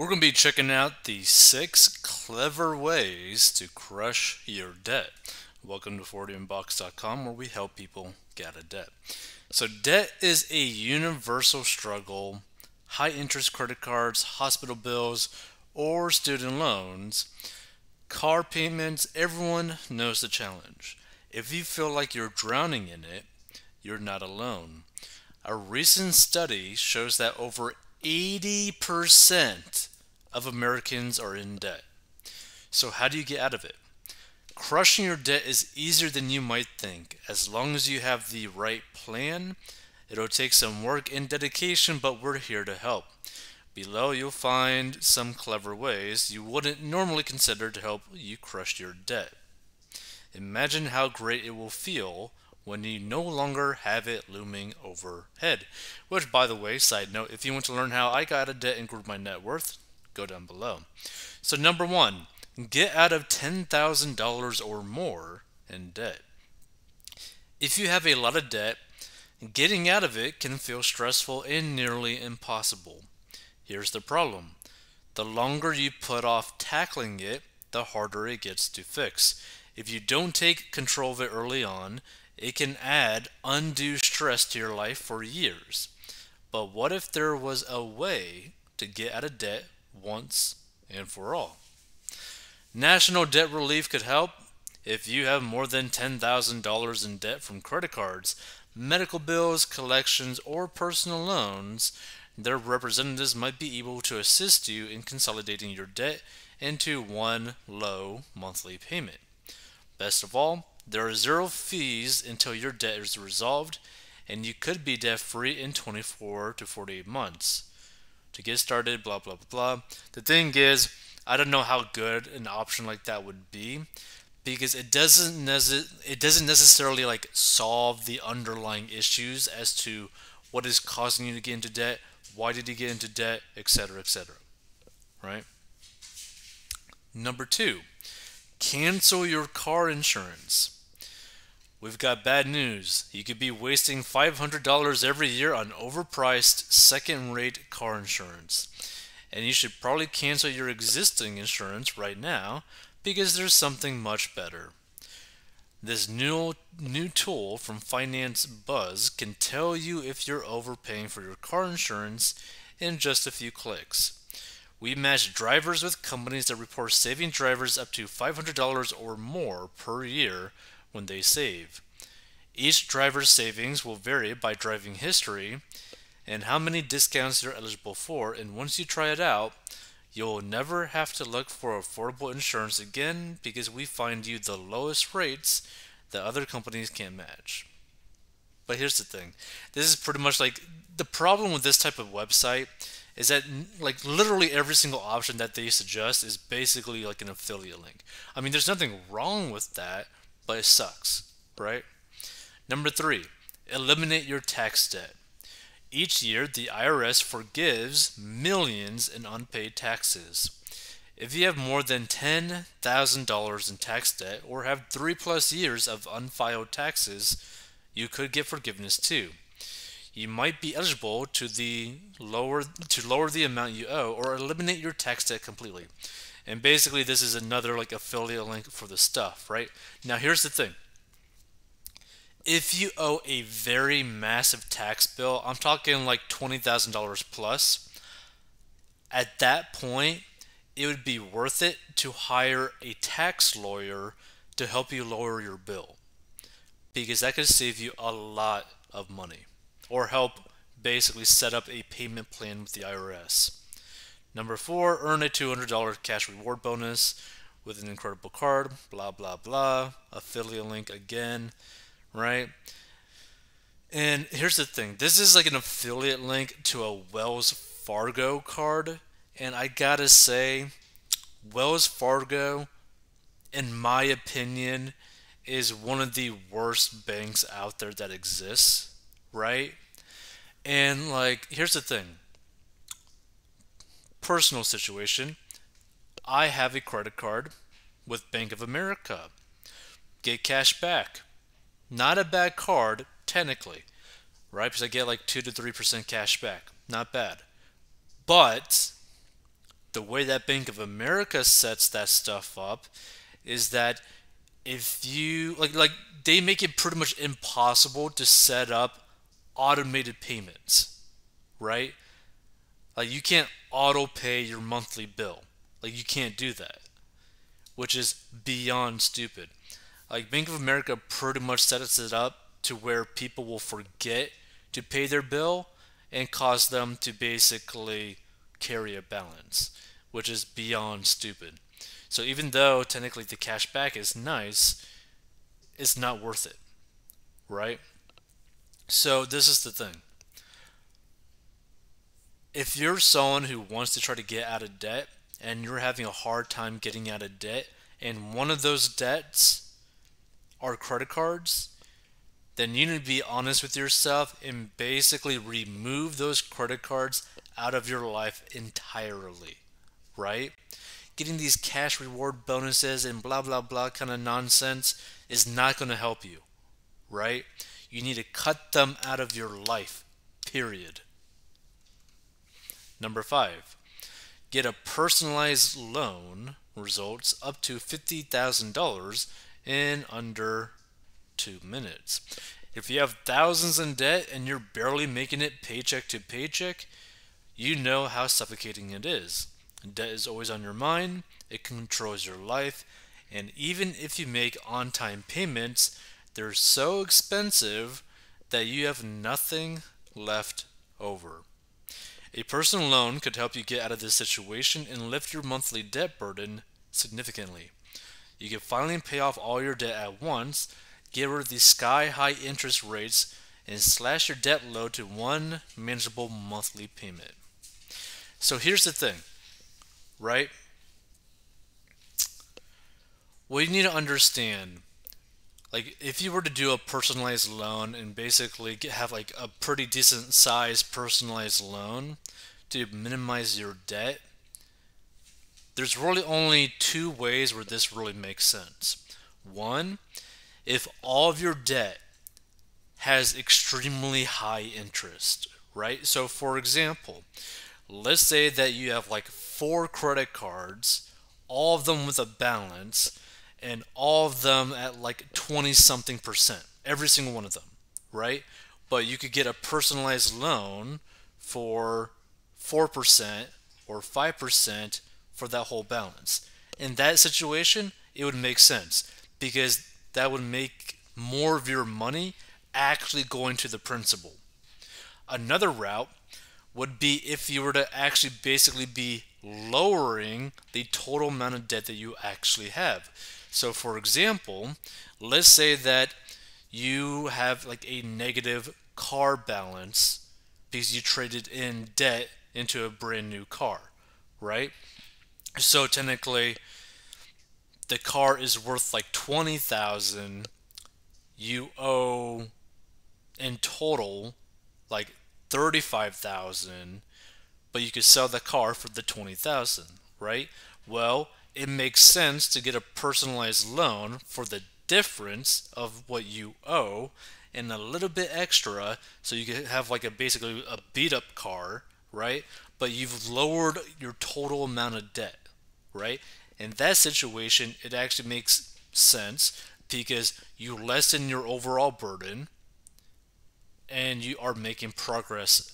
We're going to be checking out the 6 clever ways to crush your debt. Welcome to 40inbox.com, where we help people get out of debt. So debt is a universal struggle. High interest credit cards, hospital bills, or student loans, car payments, everyone knows the challenge. If you feel like you're drowning in it, you're not alone. A recent study shows that over 80% of Americans are in debt. So, how do you get out of it? Crushing your debt is easier than you might think. As long as you have the right plan, it'll take some work and dedication, but we're here to help. Below, you'll find some clever ways you wouldn't normally consider to help you crush your debt. Imagine how great it will feel when you no longer have it looming overhead. Which, by the way, side note, if you want to learn how I got out of debt and grew my net worth, go down below. So, number one, get out of $10,000 or more in debt. If you have a lot of debt, getting out of it can feel stressful and nearly impossible. Here's the problem: the longer you put off tackling it, the harder it gets to fix. If you don't take control of it early on, it can add undue stress to your life for years. But what if there was a way to get out of debt once and for all? National debt relief could help. If you have more than $10,000 in debt from credit cards, medical bills, collections, or personal loans, their representatives might be able to assist you in consolidating your debt into one low monthly payment. Best of all, there are zero fees until your debt is resolved, and you could be debt free in 24 to 48 months. To get started, blah blah blah blah. The thing is, I don't know how good an option like that would be, because it doesn't necessarily like solve the underlying issues as to what is causing you to get into debt, why did you get into debt, etc., etc. Right? Number two, cancel your car insurance. We've got bad news. You could be wasting $500 every year on overpriced second rate car insurance. And you should probably cancel your existing insurance right now because there's something much better. This new tool from Finance Buzz can tell you if you're overpaying for your car insurance in just a few clicks. We match drivers with companies that report saving drivers up to $500 or more per year when they save. Each driver's savings will vary by driving history and how many discounts you're eligible for, and once you try it out, you'll never have to look for affordable insurance again because we find you the lowest rates that other companies can't match. But here's the thing. This is pretty much like the problem with this type of website is that like literally every single option that they suggest is basically like an affiliate link. I mean, there's nothing wrong with that, but it sucks, right? Number three, eliminate your tax debt. Each year, the IRS forgives millions in unpaid taxes. If you have more than $10,000 in tax debt or have 3+ years of unfiled taxes, you could get forgiveness too. You might be eligible to lower the amount you owe or eliminate your tax debt completely. And basically this is another like affiliate link for the stuff, right? Now here's the thing. If you owe a very massive tax bill, I'm talking like $20,000 plus, at that point it would be worth it to hire a tax lawyer to help you lower your bill, because that could save you a lot of money or help basically set up a payment plan with the IRS. Number four, earn a $200 cash reward bonus with an incredible card, blah blah blah, affiliate link again, right? And here's the thing, this is like an affiliate link to a Wells Fargo card, and I gotta say, Wells Fargo, in my opinion, is one of the worst banks out there that exists, right? And like, here's the thing. Personal situation. I have a credit card with Bank of America. Get cash back. Not a bad card, technically, right? Because I get like 2 to 3% cash back. Not bad. But The way that Bank of America sets that stuff up is that if you like they make it pretty much impossible to set up automated payments, right? Like you can't auto pay your monthly bill. Like you can't do that, which is beyond stupid. Like Bank of America pretty much sets it up to where people will forget to pay their bill and cause them to basically carry a balance, which is beyond stupid. So even though technically the cash back is nice, it's not worth it, right? So this is the thing. If you're someone who wants to try to get out of debt and you're having a hard time getting out of debt, and one of those debts are credit cards, then you need to be honest with yourself and basically remove those credit cards out of your life entirely, right? Getting these cash reward bonuses and blah blah blah kind of nonsense is not going to help you, right? You need to cut them out of your life, period. Number 5, get a personalized loan results up to $50,000 in under 2 minutes. If you have thousands in debt and you're barely making it paycheck to paycheck, you know how suffocating it is. Debt is always on your mind, it controls your life, and even if you make on time payments, they're so expensive that you have nothing left over. A personal loan could help you get out of this situation and lift your monthly debt burden significantly. You can finally pay off all your debt at once, get rid of the sky high interest rates, and slash your debt load to one manageable monthly payment. So here's the thing, right? What you need to understand, like if you were to do a personalized loan and basically have like a pretty decent sized personalized loan to minimize your debt, there's really only two ways where this really makes sense. One, if all of your debt has extremely high interest, right? So for example, let's say that you have like 4 credit cards, all of them with a balance, and all of them at like 20 something percent, every single one of them, right? But you could get a personalized loan for 4% or 5% for that whole balance. In that situation, it would make sense because that would make more of your money actually going to the principal. Another route would be if you were to actually basically be lowering the total amount of debt that you actually have. So for example, let's say that you have like a negative car balance because you traded in debt into a brand new car, right? So technically the car is worth like 20,000, you owe in total like 35,000, but you could sell the car for the 20,000, right? Well, it makes sense to get a personalized loan for the difference of what you owe and a little bit extra so you can have like a basically a beat up car, right? But you've lowered your total amount of debt, right? In that situation, it actually makes sense because you lessen your overall burden and you are making progress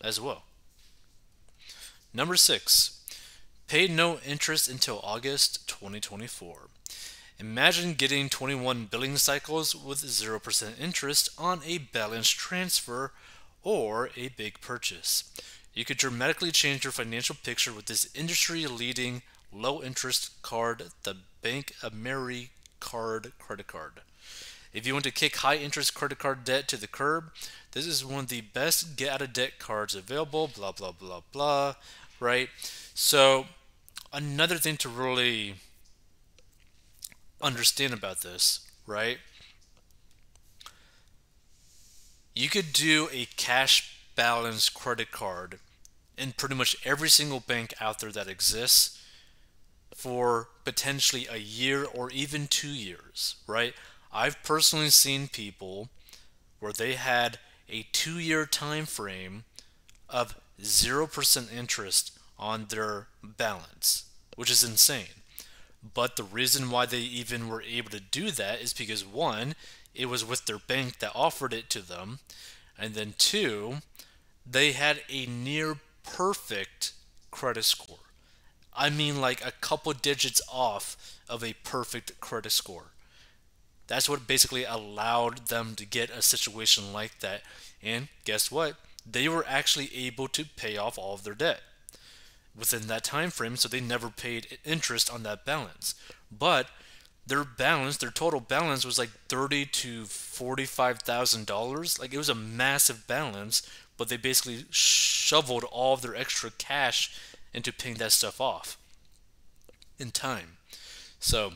as well. Number 6, pay no interest until August 2024. Imagine getting 21 billing cycles with 0% interest on a balance transfer or a big purchase. You could dramatically change your financial picture with this industry-leading low-interest card, the Bank AmeriCard credit card. If you want to kick high-interest credit card debt to the curb, this is one of the best get-out-of-debt cards available, blah, blah, blah, blah, right? So, another thing to really understand about this, right? You could do a cash balance credit card in pretty much every single bank out there that exists for potentially a year or even 2 years, right? I've personally seen people where they had a 2-year time frame of 0% interest on their balance, which is insane. But the reason why they even were able to do that is because one, it was with their bank that offered it to them, and then two, they had a near perfect credit score. I mean, like a couple digits off of a perfect credit score. That's what basically allowed them to get a situation like that. And guess what? They were actually able to pay off all of their debt within that time frame, so they never paid interest on that balance. But their balance, their total balance was like $30,000 to $45,000. Like it was a massive balance, but they basically shoveled all of their extra cash into paying that stuff off in time. So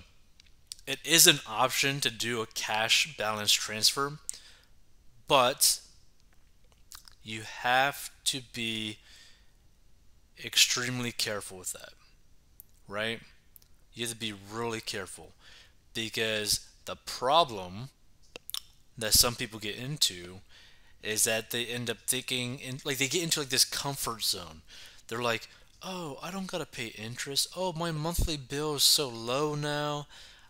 it is an option to do a cash balance transfer, but you have to be extremely careful with that, right? You have to be really careful because the problem that some people get into is that they end up thinking like they get into like this comfort zone. They're like, "Oh, I don't got to pay interest. Oh, my monthly bill is so low now.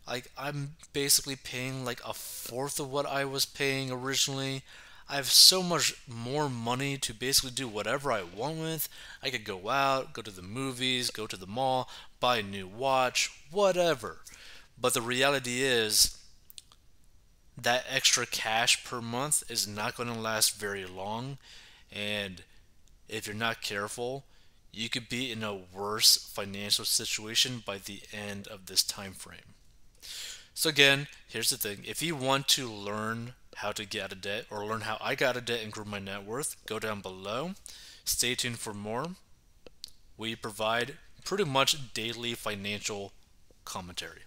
Like I'm basically paying like a fourth of what I was paying originally. I have so much more money to basically do whatever I want with. I could go out, go to the movies, go to the mall, buy a new watch, whatever." But the reality is that extra cash per month is not going to last very long, and if you're not careful, you could be in a worse financial situation by the end of this time frame. So again, here's the thing. If you want to learn how to get out of debt or learn how I got out of debt and grew my net worth, go down below. Stay tuned for more. We provide pretty much daily financial commentary.